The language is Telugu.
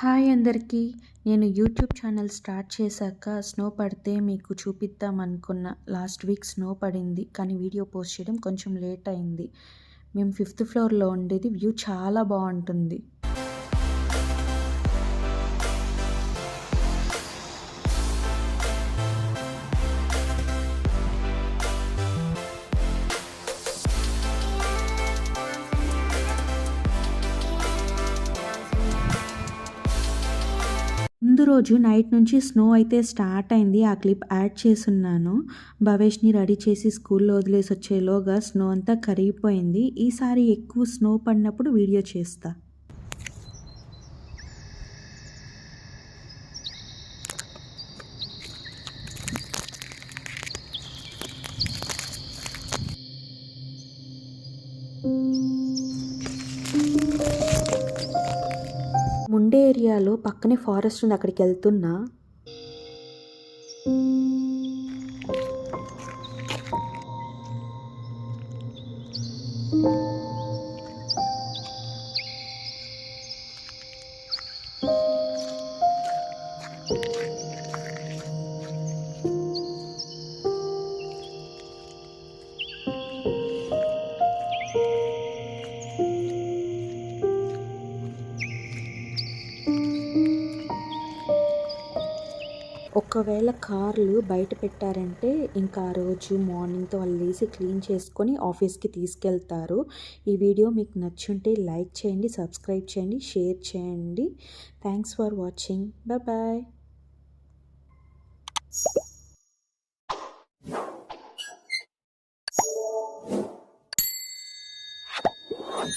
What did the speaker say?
హాయ్ అందరికీ. నేను యూట్యూబ్ ఛానల్ స్టార్ట్ చేశాక స్నో పడితే మీకు చూపిద్దాం అనుకున్నా. లాస్ట్ వీక్ స్నో పడింది, కానీ వీడియో పోస్ట్ చేయడం కొంచెం లేట్ అయింది. మేము 5th ఫ్లోర్లో ఉండేది. వ్యూ చాలా బాగుంటుంది. ముందు రోజు నైట్ నుంచి స్నో అయితే స్టార్ట్ అయింది. ఆ క్లిప్ యాడ్ చేసున్నాను. భవేష్ని రెడీ చేసి స్కూల్లో వదిలేసి వచ్చేలోగా స్నో అంతా కరిగిపోయింది. ఈసారి ఎక్కువ స్నో పడినప్పుడు వీడియో చేస్తా. ముండే ఏరియాలో పక్కనే ఫారెస్ట్ ఉంది, అక్కడికి వెళ్తున్నా. ఒకవేళ కార్లు బయట పెట్టారంటే ఇంకా ఆ రోజు మార్నింగ్తో వాళ్ళు లేసి క్లీన్ చేసుకొని ఆఫీస్కి తీసుకెళ్తారు. ఈ వీడియో మీకు నచ్చుంటే లైక్ చేయండి, సబ్స్క్రైబ్ చేయండి, షేర్ చేయండి. Thanks for watching. బాయ్.